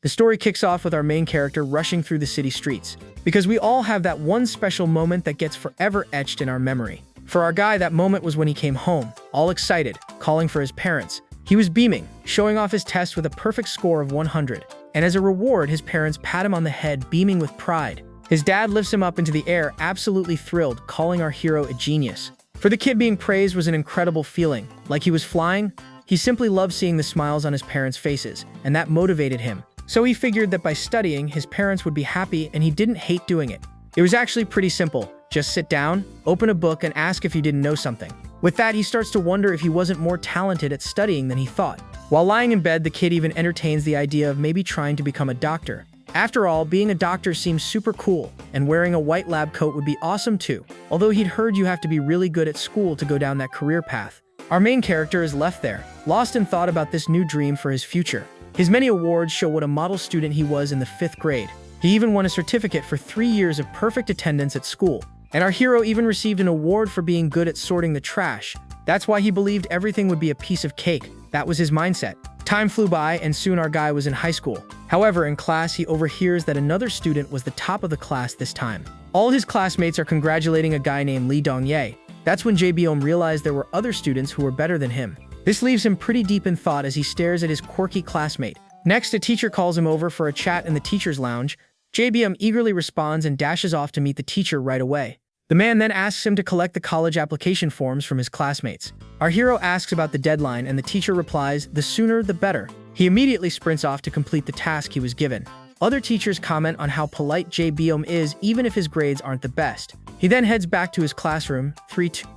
The story kicks off with our main character rushing through the city streets, because we all have that one special moment that gets forever etched in our memory. For our guy, that moment was when he came home, all excited, calling for his parents. He was beaming, showing off his test with a perfect score of 100. And as a reward, his parents pat him on the head, beaming with pride. His dad lifts him up into the air, absolutely thrilled, calling our hero a genius. For the kid, being praised was an incredible feeling. Like he was flying. He simply loved seeing the smiles on his parents' faces, and that motivated him. So he figured that by studying, his parents would be happy, and he didn't hate doing it. It was actually pretty simple. Just sit down, open a book, and ask if you didn't know something. With that, he starts to wonder if he wasn't more talented at studying than he thought. While lying in bed, the kid even entertains the idea of maybe trying to become a doctor. After all, being a doctor seems super cool, and wearing a white lab coat would be awesome too, although he'd heard you have to be really good at school to go down that career path. Our main character is left there, lost in thought about this new dream for his future. His many awards show what a model student he was in the 5th grade. He even won a certificate for 3 years of perfect attendance at school. And our hero even received an award for being good at sorting the trash. That's why he believed everything would be a piece of cake. That was his mindset. Time flew by, and soon our guy was in high school. However, in class, he overhears that another student was the top of the class this time. All his classmates are congratulating a guy named Lee Dong-ye. That's when JBM realized there were other students who were better than him. This leaves him pretty deep in thought as he stares at his quirky classmate. Next, a teacher calls him over for a chat in the teacher's lounge. JBM eagerly responds and dashes off to meet the teacher right away. The man then asks him to collect the college application forms from his classmates. Our hero asks about the deadline, and the teacher replies, the sooner the better. He immediately sprints off to complete the task he was given. Other teachers comment on how polite JBM is even if his grades aren't the best. He then heads back to his classroom.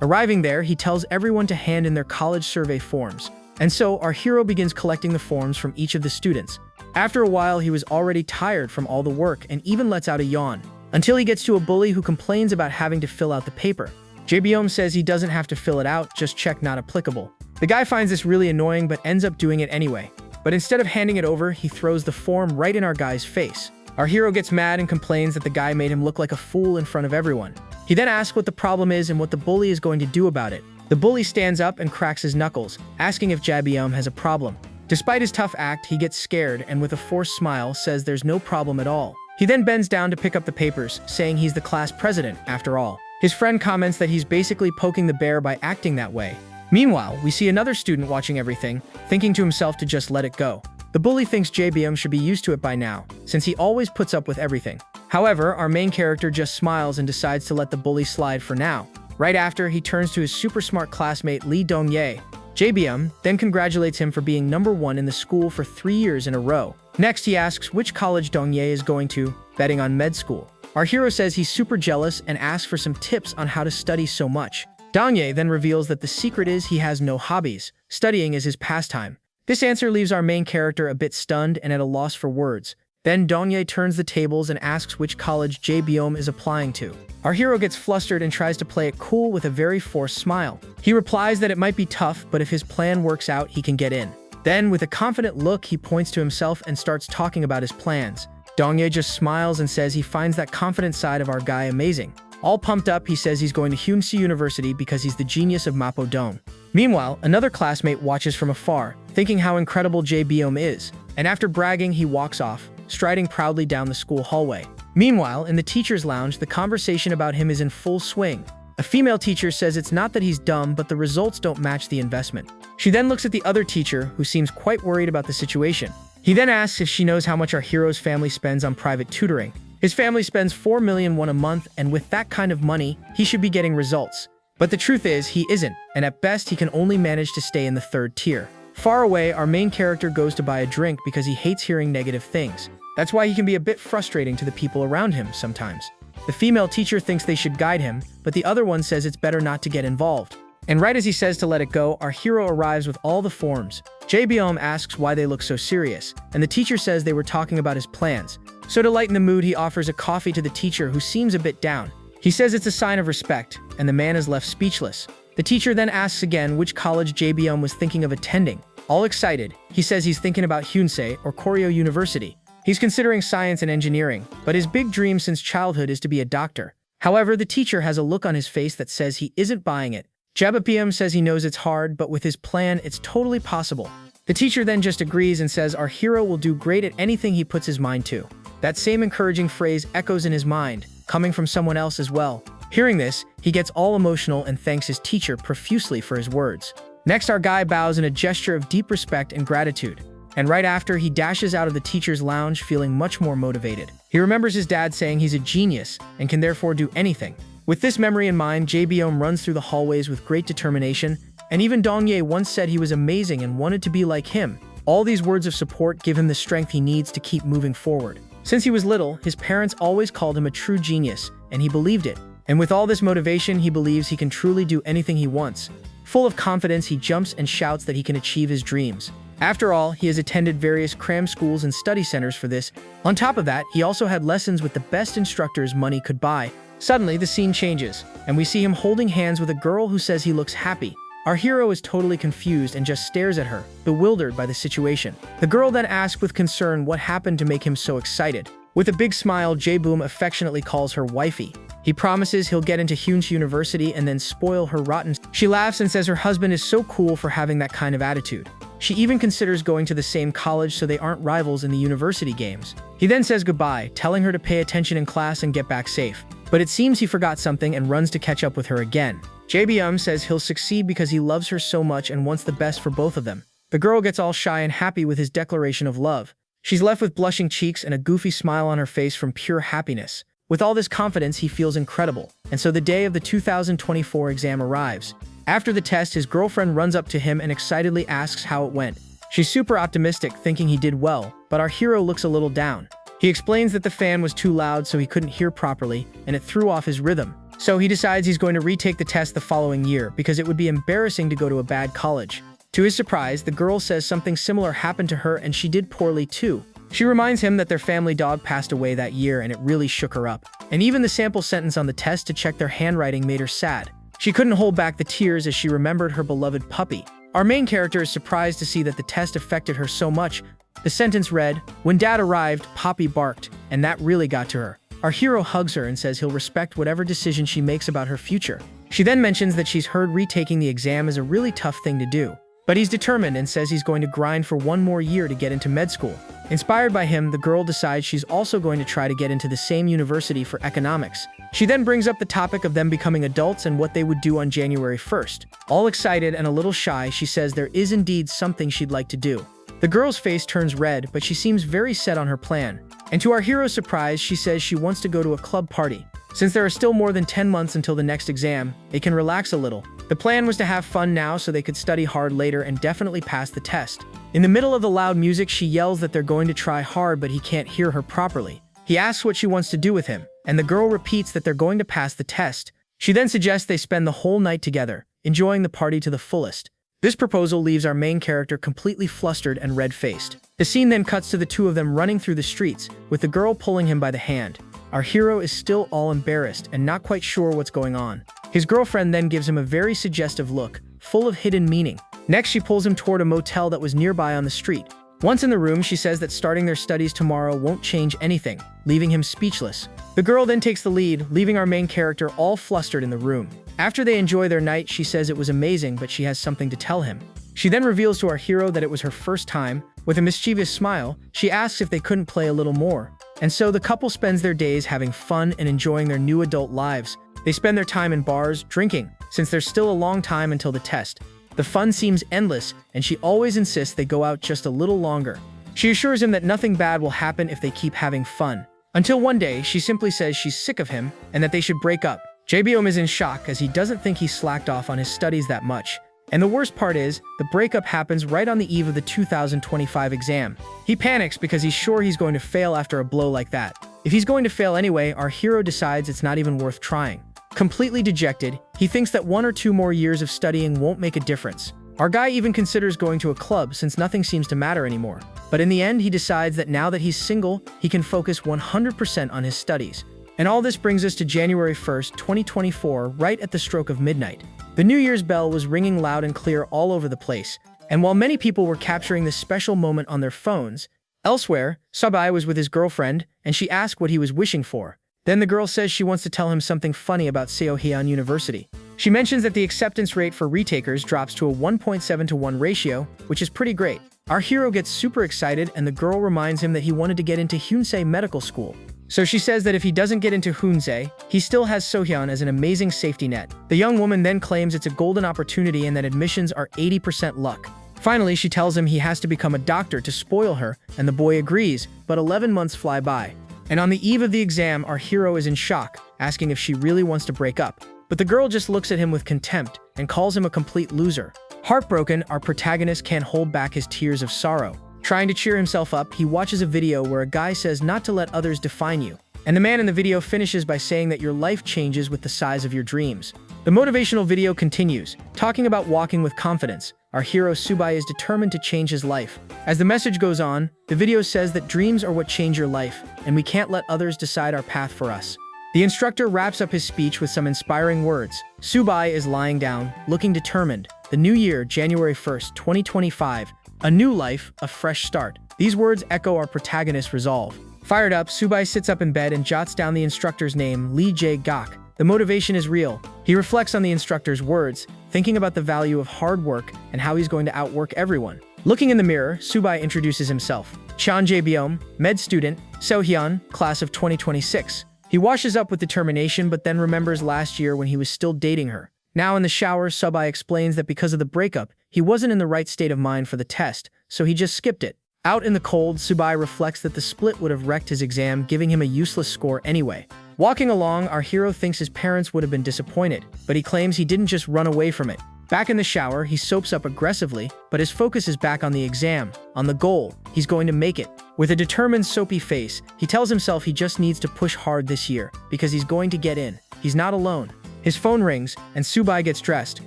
Arriving there, he tells everyone to hand in their college survey forms. And so, our hero begins collecting the forms from each of the students. After a while, he was already tired from all the work and even lets out a yawn. Until he gets to a bully who complains about having to fill out the paper. JBM says he doesn't have to fill it out, just check not applicable. The guy finds this really annoying but ends up doing it anyway. But instead of handing it over, he throws the form right in our guy's face. Our hero gets mad and complains that the guy made him look like a fool in front of everyone. He then asks what the problem is and what the bully is going to do about it. The bully stands up and cracks his knuckles, asking if JBM has a problem. Despite his tough act, he gets scared and with a forced smile says there's no problem at all. He then bends down to pick up the papers, saying he's the class president, after all. His friend comments that he's basically poking the bear by acting that way. Meanwhile, we see another student watching everything, thinking to himself to just let it go. The bully thinks JBM should be used to it by now, since he always puts up with everything. However, our main character just smiles and decides to let the bully slide for now. Right after, he turns to his super smart classmate Lee Dong-ye. JBM then congratulates him for being #1 in the school for 3 years in a row. Next, he asks which college Dong-ye is going to, betting on med school. Our hero says he's super jealous and asks for some tips on how to study so much. Dong-ye then reveals that the secret is he has no hobbies. Studying is his pastime. This answer leaves our main character a bit stunned and at a loss for words. Then Dong-ye turns the tables and asks which college JBM is applying to. Our hero gets flustered and tries to play it cool with a very forced smile. He replies that it might be tough, but if his plan works out, he can get in. Then, with a confident look, he points to himself and starts talking about his plans. Dong-ye just smiles and says he finds that confident side of our guy amazing. All pumped up, he says he's going to Hyunsi University because he's the genius of Mapo-dong. Meanwhile, another classmate watches from afar, thinking how incredible JBM is, and after bragging, he walks off, striding proudly down the school hallway. Meanwhile, in the teacher's lounge, the conversation about him is in full swing. A female teacher says it's not that he's dumb, but the results don't match the investment. She then looks at the other teacher, who seems quite worried about the situation. He then asks if she knows how much our hero's family spends on private tutoring. His family spends 4 million won a month, and with that kind of money, he should be getting results. But the truth is, he isn't, and at best, he can only manage to stay in the 3rd tier. Far away, our main character goes to buy a drink because he hates hearing negative things. That's why he can be a bit frustrating to the people around him sometimes. The female teacher thinks they should guide him, but the other one says it's better not to get involved. And right as he says to let it go, our hero arrives with all the forms. JBM asks why they look so serious, and the teacher says they were talking about his plans. So to lighten the mood, he offers a coffee to the teacher, who seems a bit down. He says it's a sign of respect, and the man is left speechless. The teacher then asks again which college JBM was thinking of attending. All excited, he says he's thinking about Hyunsei or Koryo University. He's considering science and engineering, but his big dream since childhood is to be a doctor. However, the teacher has a look on his face that says he isn't buying it. JBM says he knows it's hard, but with his plan, it's totally possible. The teacher then just agrees and says our hero will do great at anything he puts his mind to. That same encouraging phrase echoes in his mind, coming from someone else as well. Hearing this, he gets all emotional and thanks his teacher profusely for his words. Next, our guy bows in a gesture of deep respect and gratitude. And right after, he dashes out of the teacher's lounge feeling much more motivated. He remembers his dad saying he's a genius and can therefore do anything. With this memory in mind, JBM runs through the hallways with great determination, and even Dongye once said he was amazing and wanted to be like him. All these words of support give him the strength he needs to keep moving forward. Since he was little, his parents always called him a true genius, and he believed it. And with all this motivation, he believes he can truly do anything he wants. Full of confidence, he jumps and shouts that he can achieve his dreams. After all, he has attended various cram schools and study centers for this. On top of that, he also had lessons with the best instructors money could buy. Suddenly, the scene changes, and we see him holding hands with a girl who says he looks happy. Our hero is totally confused and just stares at her, bewildered by the situation. The girl then asks with concern what happened to make him so excited. With a big smile, Jae-boom affectionately calls her wifey. He promises he'll get into Hyun's university and then spoil her rotten. She laughs and says her husband is so cool for having that kind of attitude. She even considers going to the same college so they aren't rivals in the university games. He then says goodbye, telling her to pay attention in class and get back safe. But it seems he forgot something and runs to catch up with her again. JBM says he'll succeed because he loves her so much and wants the best for both of them. The girl gets all shy and happy with his declaration of love. She's left with blushing cheeks and a goofy smile on her face from pure happiness. With all this confidence, he feels incredible. And so the day of the 2024 exam arrives. After the test, his girlfriend runs up to him and excitedly asks how it went. She's super optimistic, thinking he did well, but our hero looks a little down. He explains that the fan was too loud so he couldn't hear properly, and it threw off his rhythm. So he decides he's going to retake the test the following year because it would be embarrassing to go to a bad college. To his surprise, the girl says something similar happened to her and she did poorly too. She reminds him that their family dog passed away that year and it really shook her up. And even the sample sentence on the test to check their handwriting made her sad. She couldn't hold back the tears as she remembered her beloved puppy. Our main character is surprised to see that the test affected her so much. The sentence read, "When Dad arrived, Poppy barked," and that really got to her. Our hero hugs her and says he'll respect whatever decision she makes about her future. She then mentions that she's heard retaking the exam is a really tough thing to do. But he's determined and says he's going to grind for one more year to get into med school. Inspired by him, the girl decides she's also going to try to get into the same university for economics. She then brings up the topic of them becoming adults and what they would do on January 1st. All excited and a little shy, she says there is indeed something she'd like to do. The girl's face turns red, but she seems very set on her plan. And to our hero's surprise, she says she wants to go to a club party. Since there are still more than 10 months until the next exam, they can relax a little. The plan was to have fun now so they could study hard later and definitely pass the test. In the middle of the loud music, she yells that they're going to try hard, but he can't hear her properly. He asks what she wants to do with him, and the girl repeats that they're going to pass the test. She then suggests they spend the whole night together, enjoying the party to the fullest. This proposal leaves our main character completely flustered and red-faced. The scene then cuts to the two of them running through the streets, with the girl pulling him by the hand. Our hero is still all embarrassed and not quite sure what's going on. His girlfriend then gives him a very suggestive look, full of hidden meaning. Next, she pulls him toward a motel that was nearby on the street. Once in the room, she says that starting their studies tomorrow won't change anything, leaving him speechless. The girl then takes the lead, leaving our main character all flustered in the room. After they enjoy their night, she says it was amazing, but she has something to tell him. She then reveals to our hero that it was her first time. With a mischievous smile, she asks if they couldn't play a little more. And so the couple spends their days having fun and enjoying their new adult lives. They spend their time in bars, drinking, since there's still a long time until the test. The fun seems endless, and she always insists they go out just a little longer. She assures him that nothing bad will happen if they keep having fun. Until one day, she simply says she's sick of him and that they should break up. JBM is in shock as he doesn't think he slacked off on his studies that much. And the worst part is, the breakup happens right on the eve of the 2025 exam. He panics because he's sure he's going to fail after a blow like that. If he's going to fail anyway, our hero decides it's not even worth trying. Completely dejected, he thinks that 1 or 2 more years of studying won't make a difference. Our guy even considers going to a club since nothing seems to matter anymore. But in the end, he decides that now that he's single, he can focus 100% on his studies. And all this brings us to January 1st, 2024, right at the stroke of midnight. The New Year's bell was ringing loud and clear all over the place, and while many people were capturing this special moment on their phones, elsewhere, Sabai was with his girlfriend, and she asked what he was wishing for. Then the girl says she wants to tell him something funny about Seoheon University. She mentions that the acceptance rate for retakers drops to a 1.7 to 1 ratio, which is pretty great. Our hero gets super excited and the girl reminds him that he wanted to get into Hyunsei Medical School. So she says that if he doesn't get into Hyunsei, he still has Sohyun as an amazing safety net. The young woman then claims it's a golden opportunity and that admissions are 80% luck. Finally, she tells him he has to become a doctor to spoil her, and the boy agrees, but 11 months fly by. And on the eve of the exam, our hero is in shock, asking if she really wants to break up. But the girl just looks at him with contempt and calls him a complete loser. Heartbroken, our protagonist can't hold back his tears of sorrow. Trying to cheer himself up, he watches a video where a guy says not to let others define you. And the man in the video finishes by saying that your life changes with the size of your dreams. The motivational video continues, talking about walking with confidence. Our hero Subai is determined to change his life. As the message goes on, the video says that dreams are what change your life, and we can't let others decide our path for us. The instructor wraps up his speech with some inspiring words. Subai is lying down, looking determined. The new year, January 1st, 2025. A new life, a fresh start. These words echo our protagonist's resolve. Fired up, Subai sits up in bed and jots down the instructor's name, Lee Jae-gak. The motivation is real. He reflects on the instructor's words, thinking about the value of hard work and how he's going to outwork everyone. Looking in the mirror, Subai introduces himself. Chan Jae-byum, med student, Sohyun, class of 2026. He washes up with determination but then remembers last year when he was still dating her. Now in the shower, Subai explains that because of the breakup, he wasn't in the right state of mind for the test, so he just skipped it. Out in the cold, Subai reflects that the split would have wrecked his exam, giving him a useless score anyway. Walking along, our hero thinks his parents would have been disappointed, but he claims he didn't just run away from it. Back in the shower, he soaps up aggressively, but his focus is back on the exam, on the goal. He's going to make it. With a determined, soapy face, he tells himself he just needs to push hard this year, because he's going to get in. He's not alone. His phone rings, and Subai gets dressed,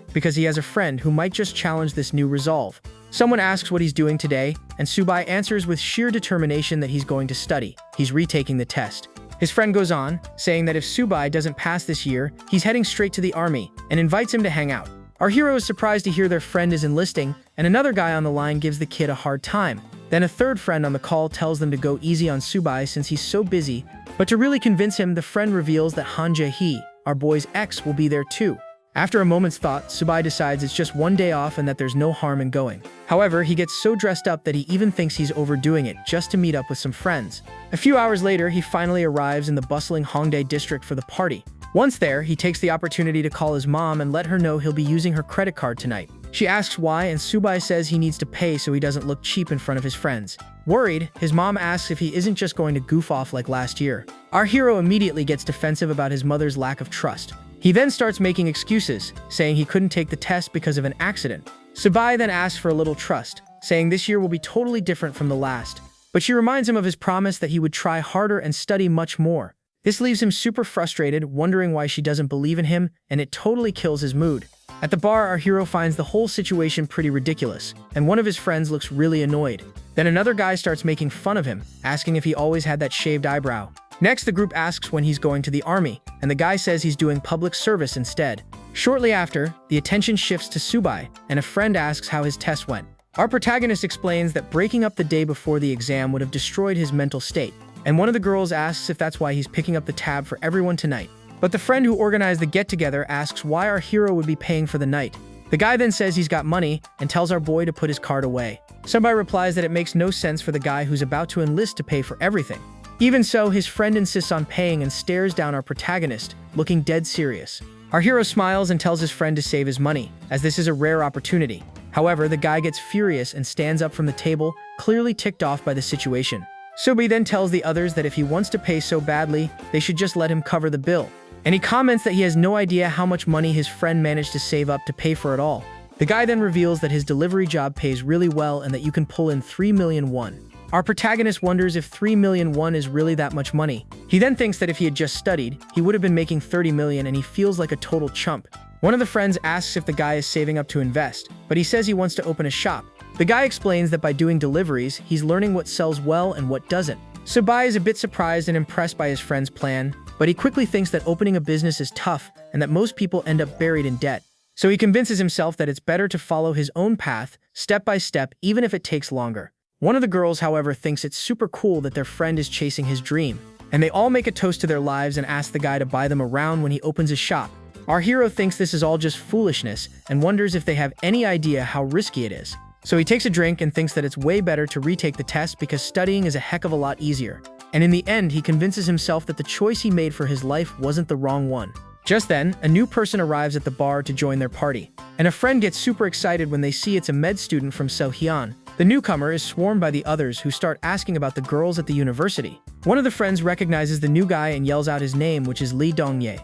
because he has a friend who might just challenge this new resolve. Someone asks what he's doing today, and Subai answers with sheer determination that he's going to study. He's retaking the test. His friend goes on, saying that if Subai doesn't pass this year, he's heading straight to the army, and invites him to hang out. Our hero is surprised to hear their friend is enlisting, and another guy on the line gives the kid a hard time. Then a third friend on the call tells them to go easy on Subai since he's so busy, but to really convince him, the friend reveals that Han Jae-hee, our boy's ex, will be there too. After a moment's thought, Subai decides it's just one day off and that there's no harm in going. However, he gets so dressed up that he even thinks he's overdoing it just to meet up with some friends. A few hours later, he finally arrives in the bustling Hongdae district for the party. Once there, he takes the opportunity to call his mom and let her know he'll be using her credit card tonight. She asks why, and Subai says he needs to pay so he doesn't look cheap in front of his friends. Worried, his mom asks if he isn't just going to goof off like last year. Our hero immediately gets defensive about his mother's lack of trust. He then starts making excuses, saying he couldn't take the test because of an accident. Subai then asks for a little trust, saying this year will be totally different from the last. But she reminds him of his promise that he would try harder and study much more. This leaves him super frustrated, wondering why she doesn't believe in him, and it totally kills his mood. At the bar, our hero finds the whole situation pretty ridiculous, and one of his friends looks really annoyed. Then another guy starts making fun of him, asking if he always had that shaved eyebrow. Next, the group asks when he's going to the army, and the guy says he's doing public service instead. Shortly after, the attention shifts to Subai, and a friend asks how his test went. Our protagonist explains that breaking up the day before the exam would have destroyed his mental state, and one of the girls asks if that's why he's picking up the tab for everyone tonight. But the friend who organized the get-together asks why our hero would be paying for the night. The guy then says he's got money and tells our boy to put his card away. Subai replies that it makes no sense for the guy who's about to enlist to pay for everything. Even so, his friend insists on paying and stares down our protagonist, looking dead serious. Our hero smiles and tells his friend to save his money, as this is a rare opportunity. However, the guy gets furious and stands up from the table, clearly ticked off by the situation. Subai then tells the others that if he wants to pay so badly, they should just let him cover the bill. And he comments that he has no idea how much money his friend managed to save up to pay for it all. The guy then reveals that his delivery job pays really well and that you can pull in 3 million won. Our protagonist wonders if 3 million won is really that much money. He then thinks that if he had just studied, he would have been making 30 million, and he feels like a total chump. One of the friends asks if the guy is saving up to invest, but he says he wants to open a shop. The guy explains that by doing deliveries, he's learning what sells well and what doesn't. Subai is a bit surprised and impressed by his friend's plan, but he quickly thinks that opening a business is tough and that most people end up buried in debt. So he convinces himself that it's better to follow his own path, step by step, even if it takes longer. One of the girls, however, thinks it's super cool that their friend is chasing his dream, and they all make a toast to their lives and ask the guy to buy them around when he opens his shop. Our hero thinks this is all just foolishness and wonders if they have any idea how risky it is. So he takes a drink and thinks that it's way better to retake the test because studying is a heck of a lot easier. And in the end, he convinces himself that the choice he made for his life wasn't the wrong one. Just then, a new person arrives at the bar to join their party, and a friend gets super excited when they see it's a med student from Seohyun. The newcomer is swarmed by the others who start asking about the girls at the university. One of the friends recognizes the new guy and yells out his name, which is Lee Dongye.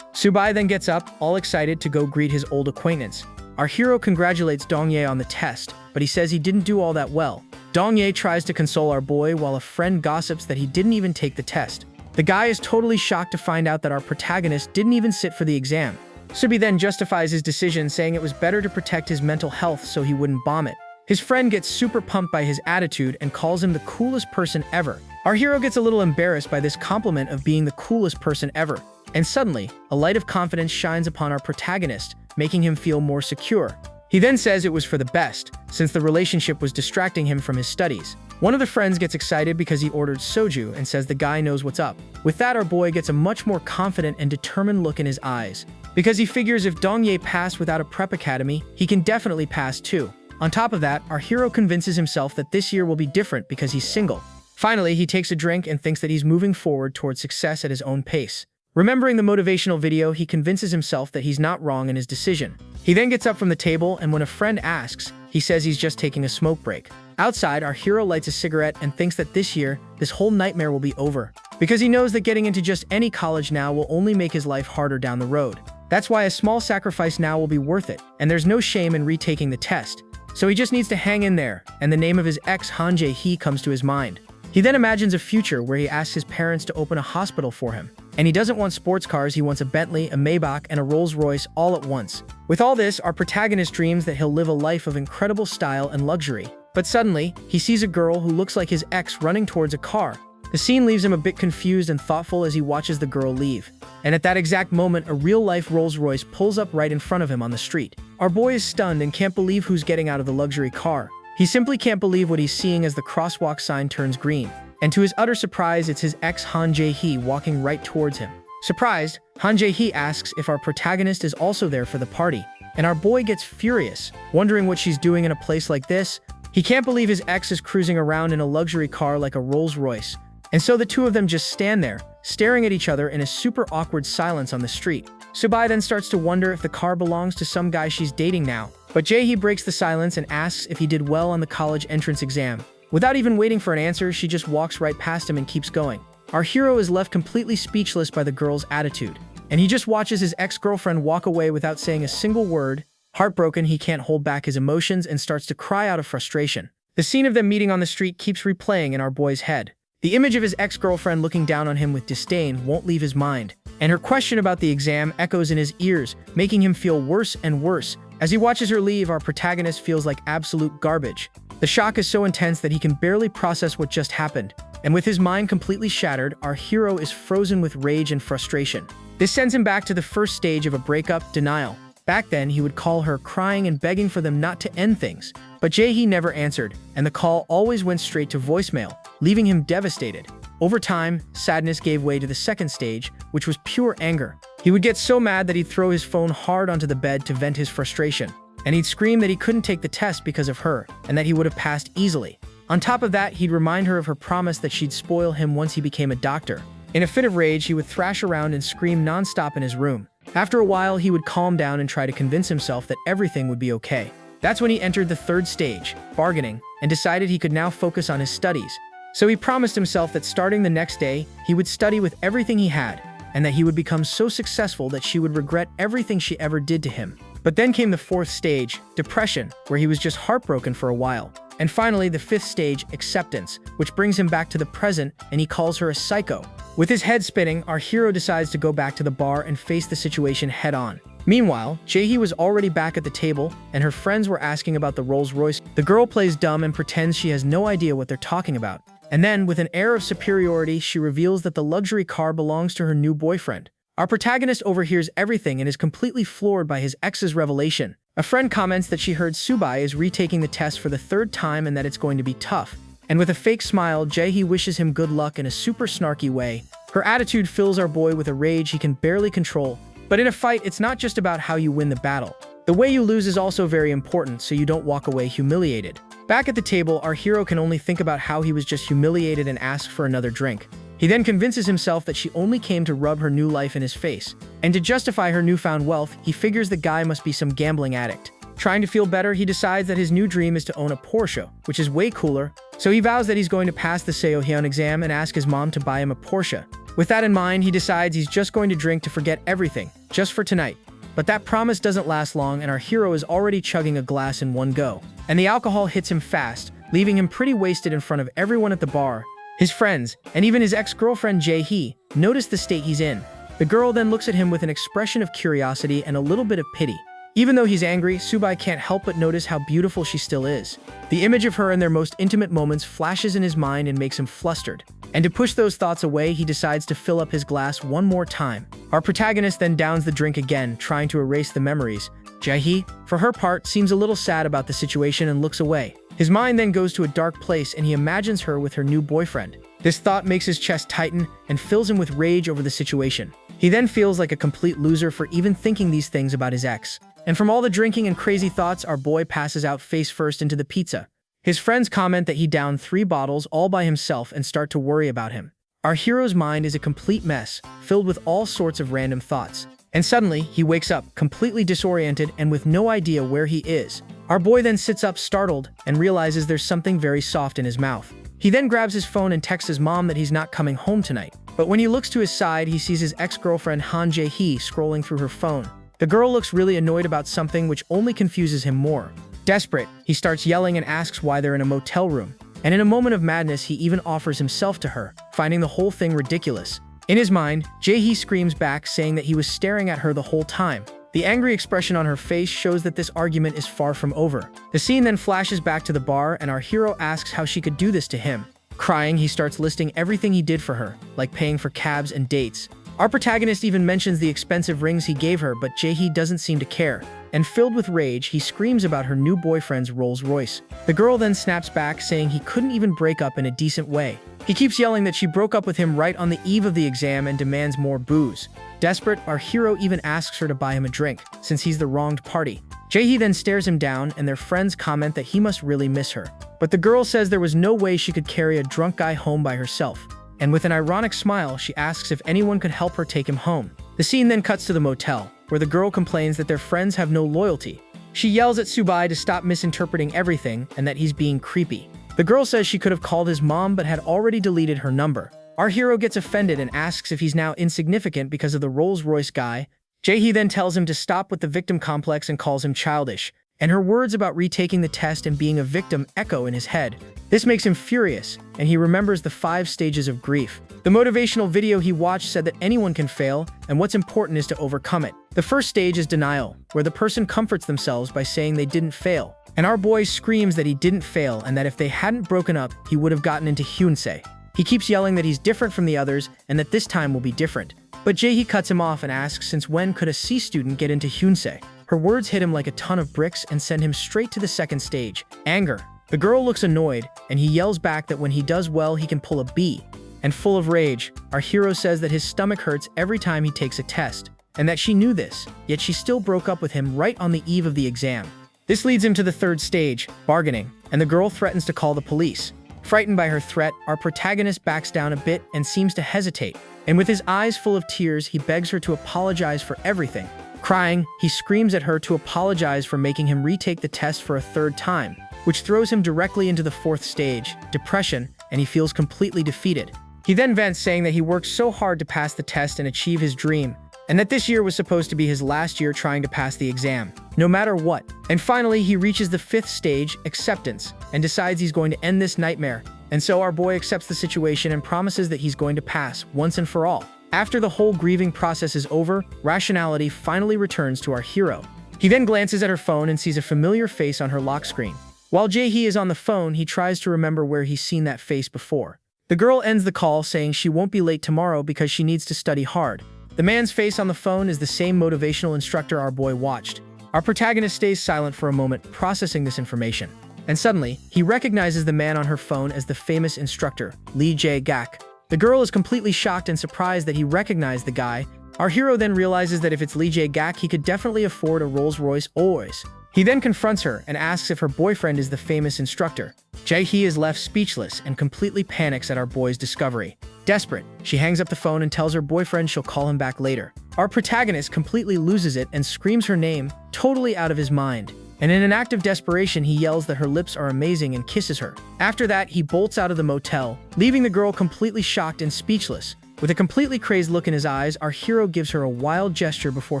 Subai then gets up, all excited to go greet his old acquaintance. Our hero congratulates Dongye on the test, but he says he didn't do all that well. Dongye tries to console our boy while a friend gossips that he didn't even take the test. The guy is totally shocked to find out that our protagonist didn't even sit for the exam. Subi then justifies his decision, saying it was better to protect his mental health so he wouldn't bomb it. His friend gets super pumped by his attitude and calls him the coolest person ever. Our hero gets a little embarrassed by this compliment of being the coolest person ever. And suddenly, a light of confidence shines upon our protagonist, making him feel more secure. He then says it was for the best, since the relationship was distracting him from his studies. One of the friends gets excited because he ordered soju and says the guy knows what's up. With that, our boy gets a much more confident and determined look in his eyes, because he figures if Dongye passed without a prep academy, he can definitely pass too. On top of that, our hero convinces himself that this year will be different because he's single. Finally, he takes a drink and thinks that he's moving forward towards success at his own pace. Remembering the motivational video, he convinces himself that he's not wrong in his decision. He then gets up from the table, and when a friend asks, he says he's just taking a smoke break. Outside, our hero lights a cigarette and thinks that this year, this whole nightmare will be over, because he knows that getting into just any college now will only make his life harder down the road. That's why a small sacrifice now will be worth it, and there's no shame in retaking the test. So he just needs to hang in there, and the name of his ex, Han Jae-hee, comes to his mind. He then imagines a future where he asks his parents to open a hospital for him. And he doesn't want sports cars, he wants a Bentley, a Maybach, and a Rolls-Royce all at once. With all this, our protagonist dreams that he'll live a life of incredible style and luxury. But suddenly, he sees a girl who looks like his ex running towards a car. The scene leaves him a bit confused and thoughtful as he watches the girl leave. And at that exact moment, a real-life Rolls-Royce pulls up right in front of him on the street. Our boy is stunned and can't believe who's getting out of the luxury car. He simply can't believe what he's seeing as the crosswalk sign turns green. And to his utter surprise, it's his ex Han Jae-hee walking right towards him. Surprised, Han Jae-hee asks if our protagonist is also there for the party. And our boy gets furious, wondering what she's doing in a place like this. He can't believe his ex is cruising around in a luxury car like a Rolls-Royce. And so the two of them just stand there, staring at each other in a super awkward silence on the street. Subai then starts to wonder if the car belongs to some guy she's dating now. But Jae-hee breaks the silence and asks if he did well on the college entrance exam. Without even waiting for an answer, she just walks right past him and keeps going. Our hero is left completely speechless by the girl's attitude, and he just watches his ex-girlfriend walk away without saying a single word. Heartbroken, he can't hold back his emotions and starts to cry out of frustration. The scene of them meeting on the street keeps replaying in our boy's head. The image of his ex-girlfriend looking down on him with disdain won't leave his mind, and her question about the exam echoes in his ears, making him feel worse and worse. As he watches her leave, our protagonist feels like absolute garbage. The shock is so intense that he can barely process what just happened, and with his mind completely shattered, our hero is frozen with rage and frustration. This sends him back to the first stage of a breakup, denial. Back then, he would call her, crying and begging for them not to end things. But Jae-hee never answered, and the call always went straight to voicemail, leaving him devastated. Over time, sadness gave way to the second stage, which was pure anger. He would get so mad that he'd throw his phone hard onto the bed to vent his frustration. And he'd scream that he couldn't take the test because of her, and that he would have passed easily. On top of that, he'd remind her of her promise that she'd spoil him once he became a doctor. In a fit of rage, he would thrash around and scream non-stop in his room. After a while, he would calm down and try to convince himself that everything would be okay. That's when he entered the third stage, bargaining, and decided he could now focus on his studies. So he promised himself that starting the next day, he would study with everything he had, and that he would become so successful that she would regret everything she ever did to him. But then came the fourth stage, depression, where he was just heartbroken for a while. And finally, the fifth stage, acceptance, which brings him back to the present, and he calls her a psycho. With his head spinning, our hero decides to go back to the bar and face the situation head-on. Meanwhile, Jae-hee was already back at the table, and her friends were asking about the Rolls-Royce. The girl plays dumb and pretends she has no idea what they're talking about. And then, with an air of superiority, she reveals that the luxury car belongs to her new boyfriend. Our protagonist overhears everything and is completely floored by his ex's revelation. A friend comments that she heard Subai is retaking the test for the third time and that it's going to be tough. And with a fake smile, Jae-hee wishes him good luck in a super snarky way. Her attitude fills our boy with a rage he can barely control. But in a fight, it's not just about how you win the battle. The way you lose is also very important, so you don't walk away humiliated. Back at the table, our hero can only think about how he was just humiliated and asks for another drink. He then convinces himself that she only came to rub her new life in his face. And to justify her newfound wealth, he figures the guy must be some gambling addict. Trying to feel better, he decides that his new dream is to own a Porsche, which is way cooler. So he vows that he's going to pass the Seohyun exam and ask his mom to buy him a Porsche. With that in mind, he decides he's just going to drink to forget everything, just for tonight. But that promise doesn't last long, and our hero is already chugging a glass in one go. And the alcohol hits him fast, leaving him pretty wasted in front of everyone at the bar. His friends, and even his ex-girlfriend Jae-hee, notice the state he's in. The girl then looks at him with an expression of curiosity and a little bit of pity. Even though he's angry, Subai can't help but notice how beautiful she still is. The image of her in their most intimate moments flashes in his mind and makes him flustered. And to push those thoughts away, he decides to fill up his glass one more time. Our protagonist then downs the drink again, trying to erase the memories. Jae-hee, for her part, seems a little sad about the situation and looks away. His mind then goes to a dark place and he imagines her with her new boyfriend. This thought makes his chest tighten and fills him with rage over the situation. He then feels like a complete loser for even thinking these things about his ex. And from all the drinking and crazy thoughts, our boy passes out face first into the pizza. His friends comment that he downed 3 bottles all by himself and start to worry about him. Our hero's mind is a complete mess, filled with all sorts of random thoughts. And suddenly, he wakes up, completely disoriented and with no idea where he is. Our boy then sits up startled and realizes there's something very soft in his mouth. He then grabs his phone and texts his mom that he's not coming home tonight. But when he looks to his side, he sees his ex-girlfriend Han Jae-hee scrolling through her phone. The girl looks really annoyed about something, which only confuses him more. Desperate, he starts yelling and asks why they're in a motel room. And in a moment of madness, he even offers himself to her, finding the whole thing ridiculous. In his mind, Jae-hee screams back, saying that he was staring at her the whole time. The angry expression on her face shows that this argument is far from over. The scene then flashes back to the bar, and our hero asks how she could do this to him. Crying, he starts listing everything he did for her, like paying for cabs and dates. Our protagonist even mentions the expensive rings he gave her, but Jae-hee doesn't seem to care. And filled with rage, he screams about her new boyfriend's Rolls Royce. The girl then snaps back, saying he couldn't even break up in a decent way. He keeps yelling that she broke up with him right on the eve of the exam and demands more booze. Desperate, our hero even asks her to buy him a drink, since he's the wronged party. Jae-hee then stares him down, and their friends comment that he must really miss her. But the girl says there was no way she could carry a drunk guy home by herself. And with an ironic smile, she asks if anyone could help her take him home. The scene then cuts to the motel, where the girl complains that their friends have no loyalty. She yells at Subai to stop misinterpreting everything and that he's being creepy. The girl says she could have called his mom but had already deleted her number. Our hero gets offended and asks if he's now insignificant because of the Rolls Royce guy. Jae-hee then tells him to stop with the victim complex and calls him childish. And her words about retaking the test and being a victim echo in his head. This makes him furious, and he remembers the 5 stages of grief. The motivational video he watched said that anyone can fail, and what's important is to overcome it. The first stage is denial, where the person comforts themselves by saying they didn't fail. And our boy screams that he didn't fail and that if they hadn't broken up, he would have gotten into Hyunsei. He keeps yelling that he's different from the others and that this time will be different. But Jae-hee cuts him off and asks since when could a C student get into Hyunsei? Her words hit him like a ton of bricks and send him straight to the second stage, anger. The girl looks annoyed, and he yells back that when he does well, he can pull a B. And full of rage, our hero says that his stomach hurts every time he takes a test, and that she knew this, yet she still broke up with him right on the eve of the exam. This leads him to the third stage, bargaining, and the girl threatens to call the police. Frightened by her threat, our protagonist backs down a bit and seems to hesitate. And with his eyes full of tears, he begs her to apologize for everything. Crying, he screams at her to apologize for making him retake the test for a 3rd time, which throws him directly into the 4th stage, depression, and he feels completely defeated. He then vents saying that he worked so hard to pass the test and achieve his dream, and that this year was supposed to be his last year trying to pass the exam, no matter what. And finally, he reaches the 5th stage, acceptance, and decides he's going to end this nightmare. And so our boy accepts the situation and promises that he's going to pass, once and for all. After the whole grieving process is over, rationality finally returns to our hero. He then glances at her phone and sees a familiar face on her lock screen. While Jae-hee is on the phone, he tries to remember where he's seen that face before. The girl ends the call saying she won't be late tomorrow because she needs to study hard. The man's face on the phone is the same motivational instructor our boy watched. Our protagonist stays silent for a moment, processing this information. And suddenly, he recognizes the man on her phone as the famous instructor, Lee Jae-gak. The girl is completely shocked and surprised that he recognized the guy. Our hero then realizes that if it's Lee Jae-gak, he could definitely afford a Rolls-Royce always. He then confronts her and asks if her boyfriend is the famous instructor. Jae-hee is left speechless and completely panics at our boy's discovery. Desperate, she hangs up the phone and tells her boyfriend she'll call him back later. Our protagonist completely loses it and screams her name, totally out of his mind. And in an act of desperation, he yells that her lips are amazing and kisses her. After that, he bolts out of the motel, leaving the girl completely shocked and speechless. With a completely crazed look in his eyes, our hero gives her a wild gesture before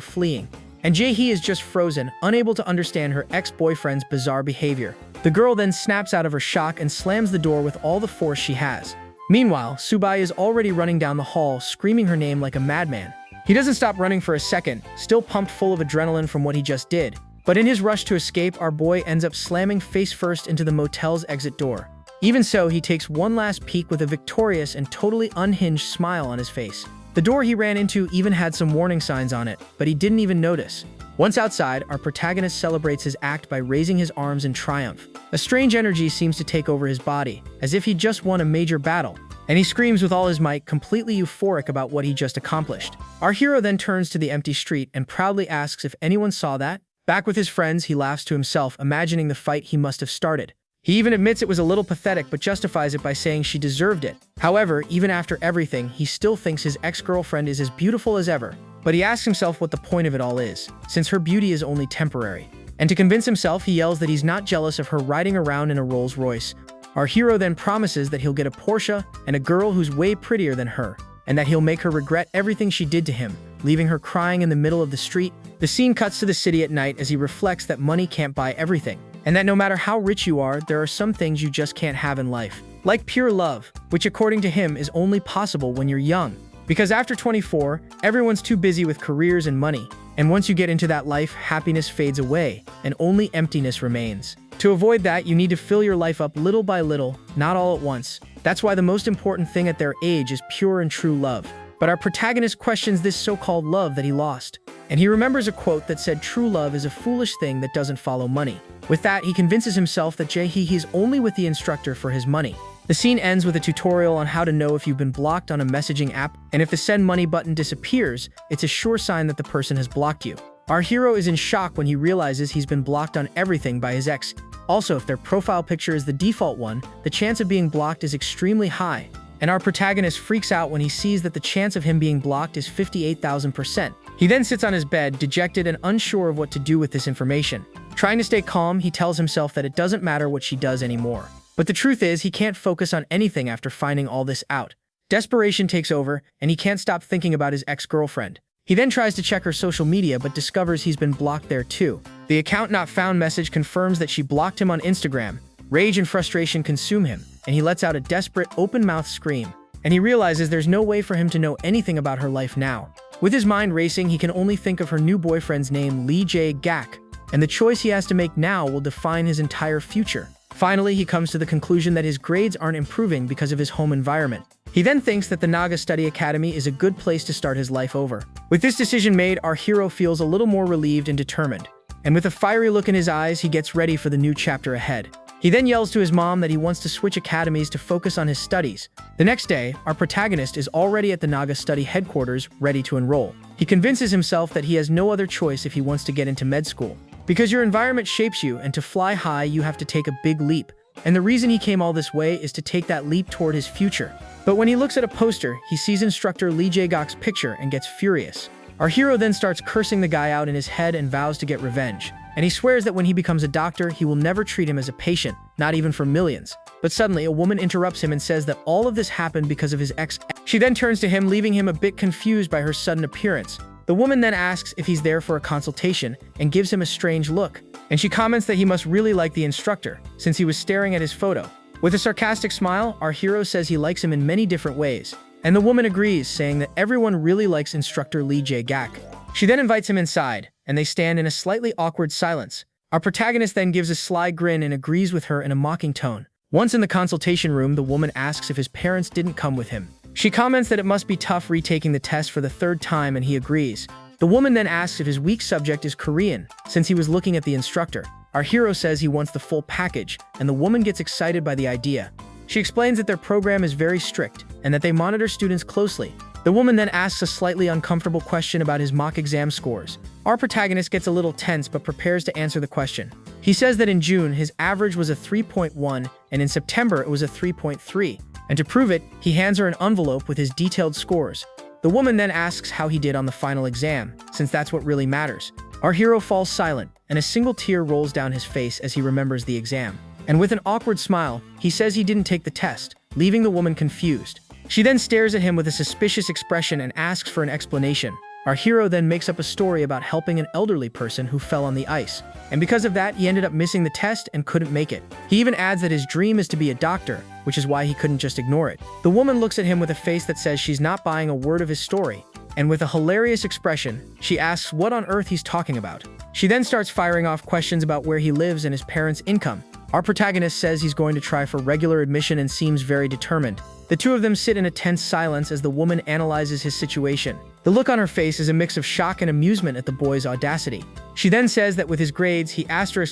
fleeing. And Jae-hee is just frozen, unable to understand her ex-boyfriend's bizarre behavior. The girl then snaps out of her shock and slams the door with all the force she has. Meanwhile, Subai is already running down the hall, screaming her name like a madman. He doesn't stop running for a second, still pumped full of adrenaline from what he just did. But in his rush to escape, our boy ends up slamming face first into the motel's exit door. Even so, he takes one last peek with a victorious and totally unhinged smile on his face. The door he ran into even had some warning signs on it, but he didn't even notice. Once outside, our protagonist celebrates his act by raising his arms in triumph. A strange energy seems to take over his body, as if he just won a major battle, and he screams with all his might, completely euphoric about what he just accomplished. Our hero then turns to the empty street and proudly asks if anyone saw that. Back with his friends, he laughs to himself, imagining the fight he must have started. He even admits it was a little pathetic, but justifies it by saying she deserved it. However, even after everything, he still thinks his ex-girlfriend is as beautiful as ever. But he asks himself what the point of it all is, since her beauty is only temporary. And to convince himself, he yells that he's not jealous of her riding around in a Rolls-Royce. Our hero then promises that he'll get a Porsche and a girl who's way prettier than her, and that he'll make her regret everything she did to him, leaving her crying in the middle of the street. The scene cuts to the city at night as he reflects that money can't buy everything, and that no matter how rich you are, there are some things you just can't have in life. Like pure love, which according to him is only possible when you're young. Because after 24, everyone's too busy with careers and money, and once you get into that life, happiness fades away, and only emptiness remains. To avoid that, you need to fill your life up little by little, not all at once. That's why the most important thing at their age is pure and true love. But our protagonist questions this so-called love that he lost. And he remembers a quote that said, "True love is a foolish thing that doesn't follow money." With that, he convinces himself that Jae-hee is only with the instructor for his money. The scene ends with a tutorial on how to know if you've been blocked on a messaging app, and if the send money button disappears, it's a sure sign that the person has blocked you. Our hero is in shock when he realizes he's been blocked on everything by his ex. Also, if their profile picture is the default one, the chance of being blocked is extremely high. And our protagonist freaks out when he sees that the chance of him being blocked is 58,000%. He then sits on his bed, dejected and unsure of what to do with this information. Trying to stay calm, he tells himself that it doesn't matter what she does anymore. But the truth is, he can't focus on anything after finding all this out. Desperation takes over, and he can't stop thinking about his ex-girlfriend. He then tries to check her social media, but discovers he's been blocked there too. The account not found message confirms that she blocked him on Instagram. Rage and frustration consume him, and he lets out a desperate, open-mouthed scream. And he realizes there's no way for him to know anything about her life now. With his mind racing, he can only think of her new boyfriend's name, Lee Jae-gak, and the choice he has to make now will define his entire future. Finally, he comes to the conclusion that his grades aren't improving because of his home environment. He then thinks that the Naga Study Academy is a good place to start his life over. With this decision made, our hero feels a little more relieved and determined. And with a fiery look in his eyes, he gets ready for the new chapter ahead. He then yells to his mom that he wants to switch academies to focus on his studies. The next day, our protagonist is already at the Naga Study headquarters, ready to enroll. He convinces himself that he has no other choice if he wants to get into med school. Because your environment shapes you, and to fly high, you have to take a big leap. And the reason he came all this way is to take that leap toward his future. But when he looks at a poster, he sees instructor Lee Jae-gak's picture and gets furious. Our hero then starts cursing the guy out in his head and vows to get revenge. And he swears that when he becomes a doctor, he will never treat him as a patient, not even for millions. But suddenly, a woman interrupts him and says that all of this happened because of his ex. She then turns to him, leaving him a bit confused by her sudden appearance. The woman then asks if he's there for a consultation and gives him a strange look. And she comments that he must really like the instructor, since he was staring at his photo. With a sarcastic smile, our hero says he likes him in many different ways. And the woman agrees, saying that everyone really likes instructor Lee Jae-gak. She then invites him inside, and they stand in a slightly awkward silence. Our protagonist then gives a sly grin and agrees with her in a mocking tone. Once in the consultation room, the woman asks if his parents didn't come with him. She comments that it must be tough retaking the test for the third time, and he agrees. The woman then asks if his weak subject is Korean, since he was looking at the instructor. Our hero says he wants the full package, and the woman gets excited by the idea. She explains that their program is very strict, and that they monitor students closely. The woman then asks a slightly uncomfortable question about his mock exam scores. Our protagonist gets a little tense but prepares to answer the question. He says that in June, his average was a 3.1, and in September, it was a 3.3. And to prove it, he hands her an envelope with his detailed scores. The woman then asks how he did on the final exam, since that's what really matters. Our hero falls silent, and a single tear rolls down his face as he remembers the exam. And with an awkward smile, he says he didn't take the test, leaving the woman confused. She then stares at him with a suspicious expression and asks for an explanation. Our hero then makes up a story about helping an elderly person who fell on the ice. And because of that, he ended up missing the test and couldn't make it. He even adds that his dream is to be a doctor, which is why he couldn't just ignore it. The woman looks at him with a face that says she's not buying a word of his story. And with a hilarious expression, she asks what on earth he's talking about. She then starts firing off questions about where he lives and his parents' income. Our protagonist says he's going to try for regular admission and seems very determined. The two of them sit in a tense silence as the woman analyzes his situation. The look on her face is a mix of shock and amusement at the boy's audacity. She then says that with his grades, he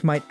might